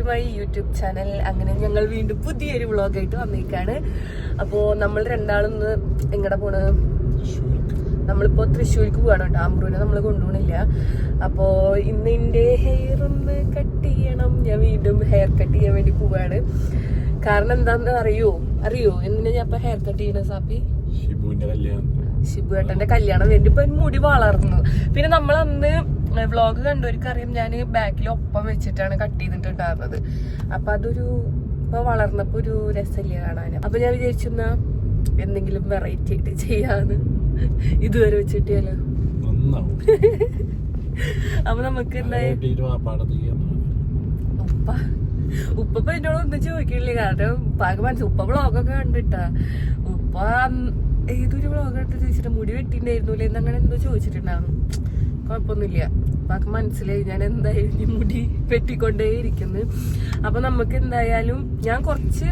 My YouTube channel. അങ്ങനെ ഞങ്ങൾ വീണ്ടും പുതിയൊരു വ്ളോഗായിട്ട് വന്നേക്കാണ്. അപ്പോൾ നമ്മൾ രണ്ടാളൊന്ന് എങ്ങടെ പോണ്, നമ്മളിപ്പോ തൃശ്ശൂർക്ക് പോവാണ് കേട്ടോ. അമ്രുവിനെ നമ്മൾ കൊണ്ടുപോകണില്ല. അപ്പോൾ ഇന്ന് എൻ്റെ ഹെയർ ഒന്ന് കട്ട് ചെയ്യണം. ഞാൻ വീണ്ടും ഹെയർ കട്ട് ചെയ്യാൻ വേണ്ടി പോവാണ്. കാരണം എന്താന്ന് അറിയോ എന്തിനാ ഞാൻ ഇപ്പൊ ഹെയർ കട്ട് ചെയ്യണ സാപ്പി? ഷിബുവേട്ടന്റെ കല്യാണം വേണ്ടി ഇപ്പൊ മുടി വളർന്നു. പിന്നെ നമ്മൾ അന്ന് വ്ളോഗ് കണ്ടവർക്കറിയാം, ഞാൻ ബാക്കിൽ ഒപ്പം വെച്ചിട്ടാണ് കട്ട് ചെയ്തിട്ടുണ്ടായിരുന്നത്. അപ്പൊ അതൊരു ഇപ്പൊ വളർന്നപ്പോ ഒരു രസമില്ല കാണാൻ. അപ്പൊ ഞാൻ വിചാരിച്ചെന്നാ എന്തെങ്കിലും വെറൈറ്റി ആയിട്ട് ചെയ്യാന്ന്. ഇതുവരെ വെച്ചിട്ടിയാലോ. അപ്പൊ നമുക്ക് ഉപ്പ എന്നോട് ഒന്നും ചോദിക്കില്ലേ, കാരണം ഉപ്പാക്ക് മനസ്സിൽ ഉപ്പ വ്ളോഗൊക്കെ കണ്ടിട്ടാ. ഉപ്പ ഏതൊരു വ്ളോഗ് കണ്ടിട്ട് ചോദിച്ചിട്ട് മുടി വെട്ടിണ്ടായിരുന്നില്ലേ എന്നങ്ങനെ എന്തോ ചോദിച്ചിട്ടുണ്ടായിരുന്നു. കുഴപ്പമൊന്നുമില്ല, ഉപ്പാക്ക് മനസ്സിലായി ഞാൻ എന്തായാലും മുടി വെട്ടിക്കൊണ്ടേ ഇരിക്കുന്നു. അപ്പൊ നമുക്ക് എന്തായാലും ഞാൻ കുറച്ച്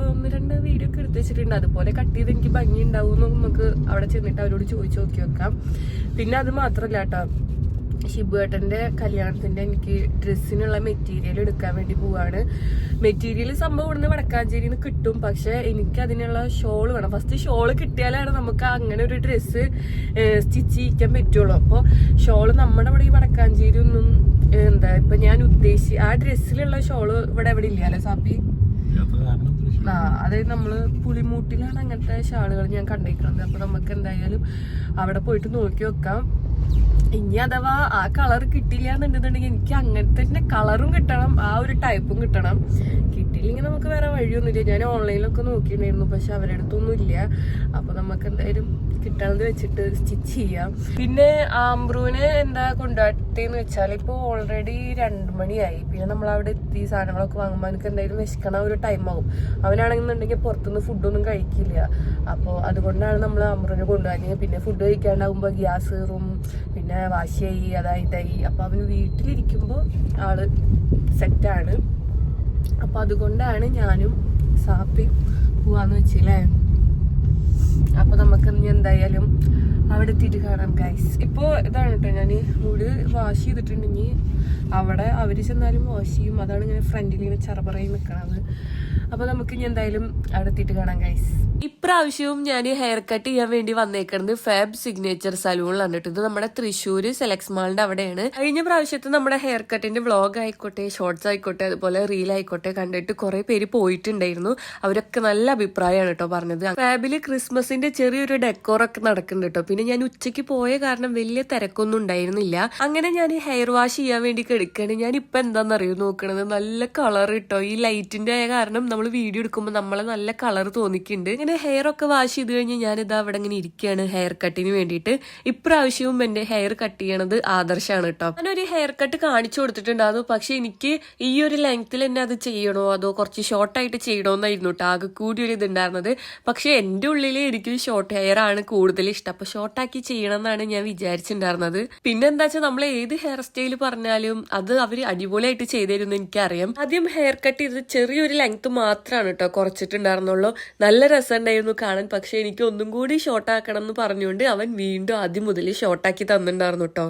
1-2 വീഡിയോ ഒക്കെ എടുത്ത് വെച്ചിട്ടുണ്ട്. അതുപോലെ കട്ട് ചെയ്ത് എനിക്ക് ഭംഗി ഉണ്ടാവും. നമുക്ക് അവിടെ ചെന്നിട്ട് അവരോട് ചോദിച്ചു നോക്കി വെക്കാം. പിന്നെ അത് മാത്രല്ല കേട്ടോ, ഷിബുവേട്ടന്റെ കല്യാണത്തിന്റെ എനിക്ക് ഡ്രസ്സിനുള്ള മെറ്റീരിയൽ എടുക്കാൻ വേണ്ടി പോവാണ്. മെറ്റീരിയൽ സംഭവം ഇവിടുന്ന് വടക്കാഞ്ചേരിയിൽ നിന്ന് കിട്ടും. പക്ഷെ എനിക്ക് അതിനുള്ള ഷോള് വേണം. ഫസ്റ്റ് ഷോള് കിട്ടിയാലാണ് നമുക്ക് അങ്ങനെ ഒരു ഡ്രസ്സ് സ്റ്റിച്ച് ചെയ്യിക്കാൻ പറ്റുള്ളൂ. അപ്പോൾ ഷോള് നമ്മുടെ ഇവിടെ ഈ വടക്കാഞ്ചേരി ഒന്നും എന്താ ഇപ്പൊ ഞാൻ ഉദ്ദേശിച്ച് ആ ഡ്രസ്സിലുള്ള ഷോള് ഇവിടെ എവിടെ ഇല്ലല്ലോ സാപ്പി. അതായത് നമ്മള് പുളിമൂട്ടിലാണ് അങ്ങനത്തെ ഷാളുകൾ ഞാൻ കണ്ടിരിക്കുന്നത്. അപ്പൊ നമുക്ക് എന്തായാലും അവിടെ പോയിട്ട് നോക്കി വെക്കാം. ഇനി അഥവാ ആ കളർ കിട്ടില്ല എന്നുണ്ടെന്നുണ്ടെങ്കിൽ എനിക്ക് അങ്ങനത്തെ തന്നെ കളറും കിട്ടണം, ആ ഒരു ടൈപ്പും കിട്ടണം. കിട്ടിയില്ലെങ്കിൽ നമുക്ക് വേറെ വഴിയൊന്നുമില്ല. ഞാൻ ഓൺലൈനിലൊക്കെ നോക്കിയിട്ടുണ്ടായിരുന്നു, പക്ഷെ അവരുടെ അടുത്തൊന്നും ഇല്ല. അപ്പൊ നമുക്ക് എന്തായാലും കിട്ടണത് വെച്ചിട്ട് സ്റ്റിച്ച് ചെയ്യാം. പിന്നെ ആംബ്രൂവിനെ എന്താ കൊണ്ടുപോട്ടെന്ന് വെച്ചാൽ ഇപ്പൊ ഓൾറെഡി 2 മണിയായി. പിന്നെ നമ്മൾ അവിടെ എത്തി സാധനങ്ങളൊക്കെ വാങ്ങുമ്പോൾ എനിക്ക് എന്തായാലും വിശക്കണ ഒരു ടൈം ആവും. അവനാണെന്നുണ്ടെങ്കിൽ പുറത്തുനിന്ന് ഫുഡൊന്നും കഴിക്കില്ല. അപ്പോൾ അതുകൊണ്ടാണ് നമ്മൾ ആംബ്രൂവിനെ കൊണ്ടുപോകാൻ. പിന്നെ ഫുഡ് കഴിക്കാണ്ടാവുമ്പോൾ ഗ്യാസ് കയറും, പിന്നെ വാശിയായി അതായിട്ടായി. അപ്പൊ അവന് വീട്ടിലിരിക്കുമ്പോൾ ആള് സെറ്റാണ്. അപ്പൊ അതുകൊണ്ടാണ് ഞാനും സാപ്പി പോവാന്ന് വെച്ചില്ലേ. അപ്പൊ നമുക്ക് ഇനി എന്തായാലും അവിടെ എത്തിയിട്ട് കാണാം ഗൈസ്. ഇപ്പൊ ഇതാണ് കേട്ടോ, ഞാൻ മുടി വാഷ് ചെയ്തിട്ടുണ്ടെങ്കിൽ അവിടെ അവര് ചെന്നാലും വാഷ് ചെയ്യും. അതാണ് ഇങ്ങനെ ഫ്രണ്ടിൽ ഇങ്ങനെ ചറപറയിൽ നിൽക്കണത്. അപ്പൊ നമുക്ക് ഇനി എന്തായാലും അവിടെ എത്തിയിട്ട് കാണാം ഗൈസ്. ഇപ്രാവശ്യവും ഞാൻ ഹെയർ കട്ട് ചെയ്യാൻ വേണ്ടി വന്നേക്കുന്നത് ഫാബ് സിഗ്നേച്ചർ സലൂണിലാണ് കേട്ടോ. ഇത് നമ്മുടെ തൃശ്ശൂര് സെലക്സ് മാളിന്റെ അവിടെയാണ്. കഴിഞ്ഞ പ്രാവശ്യത്തെ നമ്മുടെ ഹെയർ കട്ടിന്റെ വ്ളോഗ് ആയിക്കോട്ടെ, ഷോർട്സ് ആയിക്കോട്ടെ, അതുപോലെ റീൽ ആയിക്കോട്ടെ കണ്ടിട്ട് കുറെ പേര് പോയിട്ടുണ്ടായിരുന്നു. അവരൊക്കെ നല്ല അഭിപ്രായമാണ് കേട്ടോ പറഞ്ഞത്. ഫാബില് ക്രിസ്മസിന്റെ ചെറിയൊരു ഡെക്കോറൊക്കെ നടക്കുന്നുണ്ട് കേട്ടോ. പിന്നെ ഞാൻ ഉച്ചയ്ക്ക് പോയ കാരണം വലിയ തിരക്കൊന്നും ഉണ്ടായിരുന്നില്ല. അങ്ങനെ ഞാൻ ഹെയർ വാഷ് ചെയ്യാൻ വേണ്ടി കിടക്കുകയാണ്. ഞാൻ ഇപ്പൊ എന്താണെന്നറിയോ നോക്കണത്, നല്ല കളർ കേട്ടോ. ഈ ലൈറ്റിന്റെ കാരണം നമ്മൾ വീഡിയോ എടുക്കുമ്പോൾ നമ്മളെ നല്ല കളർ തോന്നിക്കുന്നുണ്ട്. ഇങ്ങനെ ഹെയർ ഒക്കെ വാഷ് ചെയ്ത് കഴിഞ്ഞ് ഞാനിതാ അവിടെ ഇങ്ങനെ ഇരിക്കുകയാണ് ഹെയർ കട്ടിന് വേണ്ടിയിട്ട്. ഇപ്രാവശ്യവും എന്റെ ഹെയർ കട്ട് ചെയ്യണത് ആദർശാണ് കേട്ടോ. ഞാനൊരു ഹെയർ കട്ട് കാണിച്ചു കൊടുത്തിട്ടുണ്ടായിരുന്നു. പക്ഷെ എനിക്ക് ഈ ഒരു ലെങ്ത്തിൽ തന്നെ അത് ചെയ്യണോ അതോ കുറച്ച് ഷോർട്ടായിട്ട് ചെയ്യണോന്നായിരുന്നു കേട്ടോ ആകെ കൂടി ഒരു ഇതുണ്ടായിരുന്നത്. പക്ഷെ എന്റെ ഉള്ളിൽ എനിക്ക് ഷോർട്ട് ഹെയർ ആണ് കൂടുതൽ ഇഷ്ടം. അപ്പൊ ഷോർട്ടാക്കി ചെയ്യണം എന്നാണ് ഞാൻ വിചാരിച്ചിട്ടുണ്ടായിരുന്നത്. പിന്നെ എന്താ വെച്ചാൽ നമ്മൾ ഏത് ഹെയർ സ്റ്റൈൽ പറഞ്ഞാലും അത് അവര് അടിപൊളിയായിട്ട് ചെയ്തിരുന്നു എനിക്കറിയാം. ആദ്യം ഹെയർ കട്ട് ചെയ്ത് ചെറിയൊരു ലെങ്ത് മാത്രമാണ് കേട്ടോ കുറച്ചിട്ടുണ്ടായിരുന്നുള്ളൂ. നല്ല രസമുണ്ടായിരുന്നു കാണാൻ. പക്ഷെ എനിക്ക് ഒന്നും കൂടി ഷോർട്ടാക്കണം എന്ന് പറഞ്ഞുകൊണ്ട് അവൻ വീണ്ടും ആദ്യം മുതൽ ഷോർട്ടാക്കി തന്നിട്ടുണ്ടായിരുന്നു കേട്ടോ.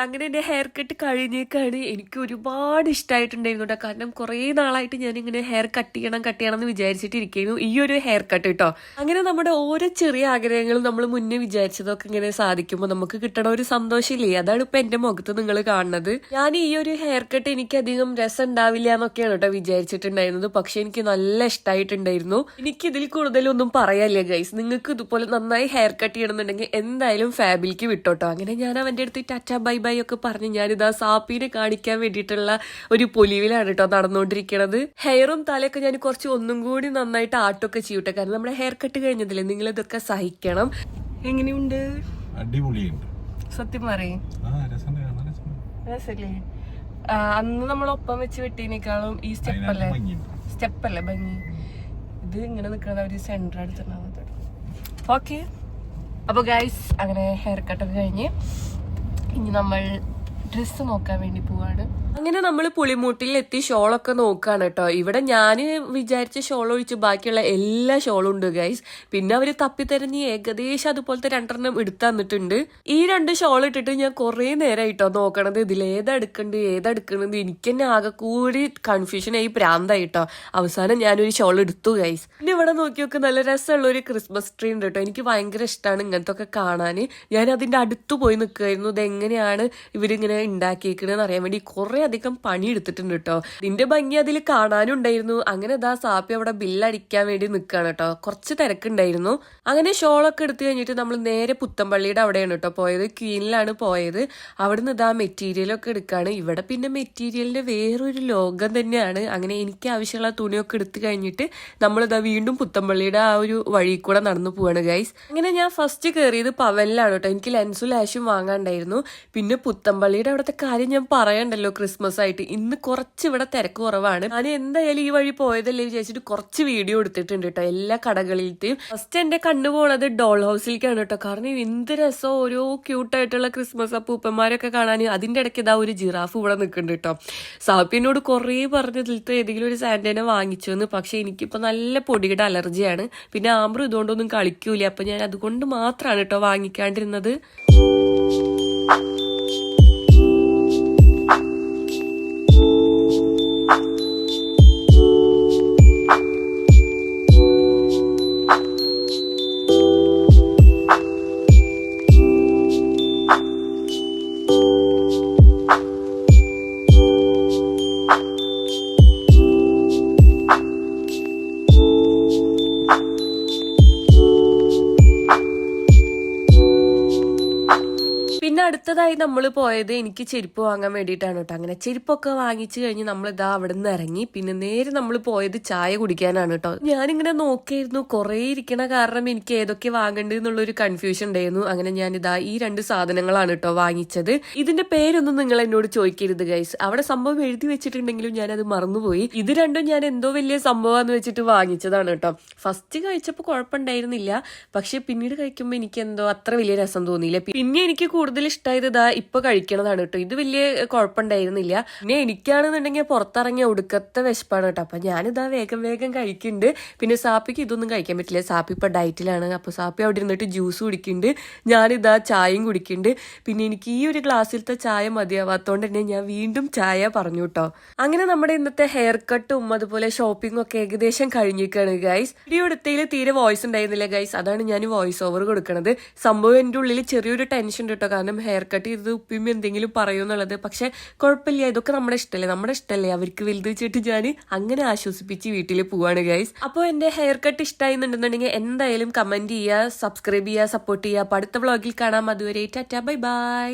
അങ്ങനെ എന്റെ ഹെയർ കട്ട് കഴിഞ്ഞേക്കാണ്. എനിക്ക് ഒരുപാട് ഇഷ്ടമായിട്ടുണ്ടായിരുന്നു കേട്ടോ. കാരണം കുറെ നാളായിട്ട് ഞാൻ ഇങ്ങനെ ഹെയർ കട്ട് ചെയ്യണം എന്ന് വിചാരിച്ചിട്ടിരിക്കുന്നു ഈ ഒരു ഹെയർ കട്ട് കേട്ടോ. അങ്ങനെ നമ്മുടെ ഓരോ ചെറിയ ആഗ്രഹങ്ങളും നമ്മൾ മുന്നേ വിചാരിച്ചതൊക്കെ ഇങ്ങനെ സാധിക്കുമ്പോൾ നമുക്ക് കിട്ടണ ഒരു സന്തോഷമില്ലേ, അതാണ് ഇപ്പൊ എന്റെ മുഖത്ത് നിങ്ങൾ കാണുന്നത്. ഞാൻ ഈ ഒരു ഹെയർ കട്ട് എനിക്ക് അധികം രസം ഉണ്ടാവില്ല എന്നൊക്കെയാണ് കേട്ടോ വിചാരിച്ചിട്ടുണ്ടായിരുന്നത്. പക്ഷെ എനിക്ക് നല്ല ഇഷ്ടമായിട്ടുണ്ടായിരുന്നു. എനിക്ക് ഇതിൽ കൂടുതലൊന്നും പറയാനില്ല ഗൈസ്. നിങ്ങൾക്ക് ഇതുപോലെ നന്നായി ഹെയർ കട്ട് ചെയ്യണമെന്നുണ്ടെങ്കിൽ എന്തായാലും ഫാബിലേക്ക് വിട്ടോട്ടോ. അങ്ങനെ ഞാൻ അവന്റെ അടുത്ത് ടാറ്റ ബൈ ബൈ ഒക്കെ പറഞ്ഞ് ഞാനിതാ സാപ്പിനെ കാണിക്കാൻ വേണ്ടിയിട്ടുള്ള ഒരു പൊലിവിലാണ് കേട്ടോ നടന്നുകൊണ്ടിരിക്കുന്നത്. ഹെയറും തലയൊക്കെ ഞാൻ കുറച്ച് ഒന്നും കൂടി നന്നായിട്ട് ആട്ടൊക്കെ ചെയ്യട്ടെ. കാരണം നമ്മുടെ ഹെയർ കട്ട് കഴിഞ്ഞതില്ലേ, നിങ്ങൾ ഇതൊക്കെ സഹിക്കണം. എങ്ങനെയുണ്ട്? അടിപൊളിയുണ്ട് സത്യം പറയും. രസല്ലേ? അന്ന് നമ്മളൊപ്പം വെച്ച് വെട്ടിനേക്കാളും ഈ സ്റ്റെപ്പല്ലേ ഭംഗി. ഇത് ഇങ്ങനെ നിൽക്കുന്നത് അവര് സെന്റർ എടുത്തിട്ടുണ്ടാവുന്നത്. ഓക്കെ, അപ്പൊ ഗൈസ് അങ്ങനെ ഹെയർ കട്ടൊക്കെ കഴിഞ്ഞ് ഇനി നമ്മൾ ഡ്രസ്സ് നോക്കാൻ വേണ്ടി പോവാണ്. അങ്ങനെ നമ്മൾ പുളിമൂട്ടിൽ എത്തി ഷോളൊക്കെ നോക്കാണ് കേട്ടോ. ഇവിടെ ഞാൻ വിചാരിച്ച ഷോൾ ഒഴിച്ച് ബാക്കിയുള്ള എല്ലാ ഷോളും ഉണ്ട് ഗൈസ്. പിന്നെ അവര് തപ്പിത്തെരഞ്ഞ് ഏകദേശം അതുപോലത്തെ 2 എടുത്തു തന്നിട്ടുണ്ട്. ഈ 2 ഷോൾ ഇട്ടിട്ട് ഞാൻ കുറെ നേരമായിട്ടോ നോക്കണത് ഇതിൽ ഏതെടുക്കണത് എനിക്ക് തന്നെ ആകെ കൂടി കൺഫ്യൂഷനായി പ്രാന്തായിട്ടോ. അവസാനം ഞാനൊരു ഷോൾ എടുത്തു ഗൈസ്. പിന്നെ ഇവിടെ നോക്കിയൊക്കെ നല്ല രസമുള്ള ഒരു ക്രിസ്മസ് ട്രീ ഉണ്ട് കേട്ടോ. എനിക്ക് ഭയങ്കര ഇഷ്ടമാണ് ഇങ്ങനത്തെ ഒക്കെ കാണാൻ. ഞാൻ അതിന്റെ അടുത്ത് പോയി നിൽക്കുമായിരുന്നു. ഇതെങ്ങനെയാണ് ഇവരിങ്ങനെ ഉണ്ടാക്കിയേക്കണെന്ന് അറിയാൻ വേണ്ടി കുറെ അധികം പണി എടുത്തിട്ടുണ്ട് കേട്ടോ. ഇതിന്റെ ഭംഗി അതിൽ കാണാനും ഉണ്ടായിരുന്നു. അങ്ങനെ സാപ്പി അവിടെ ബില്ലടിക്കാൻ വേണ്ടി നിൽക്കുകയാണ് കേട്ടോ. കുറച്ച് തിരക്കുണ്ടായിരുന്നു. അങ്ങനെ ഷോളൊക്കെ എടുത്തു കഴിഞ്ഞിട്ട് നമ്മൾ നേരെ പുത്തമ്പള്ളിയുടെ അവിടെയാണ് കേട്ടോ പോയത്. ക്വീനിലാണ് പോയത്. അവിടുന്ന് മെറ്റീരിയലൊക്കെ എടുക്കാണ്. ഇവിടെ പിന്നെ മെറ്റീരിയലിന്റെ വേറൊരു ലോകം തന്നെയാണ്. അങ്ങനെ എനിക്ക് ആവശ്യമുള്ള തുണിയൊക്കെ എടുത്തു കഴിഞ്ഞിട്ട് നമ്മൾ വീണ്ടും പുത്തമ്പള്ളിയുടെ ആ ഒരു വഴി കൂടെ നടന്നു പോവാണ് ഗൈസ്. അങ്ങനെ ഞാൻ ഫസ്റ്റ് കയറിയത് പവലിലാണ് കേട്ടോ. എനിക്ക് ലെൻസും ലാഷും വാങ്ങാണ്ടായിരുന്നു. പിന്നെ പുത്തമ്പള്ളിയുടെ അവിടുത്തെ കാര്യം ഞാൻ പറയണ്ടല്ലോ, ക്രിസ്മസ് ആയിട്ട് ഇന്ന് കുറച്ച് ഇവിടെ തിരക്ക് കുറവാണ്. ഞാൻ എന്തായാലും ഈ വഴി പോയതല്ലേ വിചാരിച്ചിട്ട് കുറച്ച് വീഡിയോ എടുത്തിട്ടുണ്ട് കേട്ടോ എല്ലാ കടകളിലത്തെയും. ഫസ്റ്റ് എന്റെ കണ്ണു പോണത് ഡോൾ ഹൗസിലേക്കാണ് കേട്ടോ. കാരണം എന്ത് രസം, ഓരോ ക്യൂട്ടായിട്ടുള്ള ക്രിസ്മസ് അപ്പൂപ്പന്മാരൊക്കെ കാണാൻ. അതിന്റെ ഇടയ്ക്ക് ഒരു ജിറാഫ് ഇവിടെ നിൽക്കുന്നുണ്ട് കേട്ടോ. സാപ്പിനോട് കുറേ പറഞ്ഞതിലത്തെ ഏതെങ്കിലും ഒരു സാന്റേനെ വാങ്ങിച്ചു എന്ന്. പക്ഷെ എനിക്കിപ്പോ നല്ല പൊടിയുടെ അലർജിയാണ്. പിന്നെ ആംബ്രു ഇതുകൊണ്ടൊന്നും കളിക്കൂല. അപ്പൊ ഞാൻ അതുകൊണ്ട് മാത്രമാണ് കേട്ടോ വാങ്ങിക്കാണ്ടിരുന്നത്. പിന്നെ അടുത്തതായി നമ്മൾ പോയത് എനിക്ക് ചെരുപ്പ് വാങ്ങാൻ വേണ്ടിയിട്ടാണ് കേട്ടോ. അങ്ങനെ ചെരുപ്പൊക്കെ വാങ്ങിച്ചു കഴിഞ്ഞ് നമ്മൾ അവിടെ നിന്ന് ഇറങ്ങി. പിന്നെ നേരെ നമ്മൾ പോയത് ചായ കുടിക്കാനാണ് കേട്ടോ. ഞാനിങ്ങനെ നോക്കിയിരുന്നു, കുറെ ഇരിക്കണ കാരണം എനിക്ക് ഏതൊക്കെ വാങ്ങണ്ടെന്നുള്ളൊരു കൺഫ്യൂഷൻ ഉണ്ടായിരുന്നു. അങ്ങനെ ഞാൻ ഈ 2 സാധനങ്ങളാണ് കേട്ടോ വാങ്ങിച്ചത്. ഇതിന്റെ പേരൊന്നും നിങ്ങൾ എന്നോട് ചോദിക്കരുത് ഗൈസ്. അവിടെ സംഭവം എഴുതി വെച്ചിട്ടുണ്ടെങ്കിലും ഞാനത് മറന്നുപോയി. ഇത് രണ്ടും ഞാൻ എന്തോ വലിയ സംഭവമാന്ന് വെച്ചിട്ട് വാങ്ങിച്ചതാണ് കേട്ടോ. ഫസ്റ്റ് കഴിച്ചപ്പോൾ കുഴപ്പമുണ്ടായിരുന്നില്ല. പക്ഷെ പിന്നീട് കഴിക്കുമ്പോൾ എനിക്ക് എന്തോ അത്ര വലിയ രസം തോന്നിയില്ല. പിന്നെ എനിക്ക് കൂടുതൽ ഇഷ്ടമായത് ഇപ്പൊ കഴിക്കണതാണ് കേട്ടോ. ഇത് വലിയ കുഴപ്പമുണ്ടായിരുന്നില്ല. പിന്നെ എനിക്കാണെന്നുണ്ടെങ്കിൽ പുറത്തിറങ്ങിയ ഒടുക്കത്തെ വിശപ്പാണ് കേട്ടോ. അപ്പൊ ഞാനിതാ വേഗം കഴിക്കുന്നുണ്ട്. പിന്നെ സാപ്പിക്ക് ഇതൊന്നും കഴിക്കാൻ പറ്റില്ല. സാപ്പി ഇപ്പൊ ഡയറ്റിലാണ്. അപ്പൊ സാപ്പി അവിടെ ഇരുന്നിട്ട് ജ്യൂസ് കുടിക്കുന്നുണ്ട്. ഞാനിതാ ചായയും കുടിക്കുന്നുണ്ട്. പിന്നെ എനിക്ക് ഈ ഒരു ഗ്ലാസ്സിലത്തെ ചായ മതിയാവാത്തോണ്ട് തന്നെ ഞാൻ വീണ്ടും ചായ പറഞ്ഞു കേട്ടോ. അങ്ങനെ നമ്മുടെ ഇന്നത്തെ ഹെയർ കട്ടും അതുപോലെ ഷോപ്പിംഗും ഒക്കെ ഏകദേശം കഴിഞ്ഞിരിക്കുകയാണ് ഗൈസ്. വീഡിയോ എടുത്തതിൽ തീരെ വോയിസ് ഉണ്ടായിരുന്നില്ല ഗൈസ്. അതാണ് ഞാൻ വോയിസ് ഓവർ കൊടുക്കണത്. സംഭവം എൻ്റെ ഉള്ളിൽ ചെറിയൊരു ടെൻഷൻ ഉണ്ട് കേട്ടോ. കാരണം ഹെയർ കട്ട് ചെയ്ത് ഉപ്പിയും എന്തെങ്കിലും പറയുമെന്നുള്ളത്. പക്ഷെ കുഴപ്പമില്ല, ഇതൊക്കെ നമ്മുടെ ഇഷ്ടമല്ലേ അവർക്ക് വലുത് വെച്ചിട്ട് ഞാൻ അങ്ങനെ ആശ്വസിപ്പിച്ച് വീട്ടിൽ പോവാണ് ഗൈസ്. അപ്പോൾ എൻ്റെ ഹെയർ കട്ട് ഇഷ്ടമായിരുന്നുണ്ടെന്നുണ്ടെങ്കിൽ എന്തായാലും കമന്റ് ചെയ്യുക, സബ്സ്ക്രൈബ് ചെയ്യുക, സപ്പോർട്ട് ചെയ്യുക. അപ്പോൾ അടുത്ത വ്ളോഗിൽ കാണാം. അതുവരെ ടാറ്റാ ബൈ ബൈ.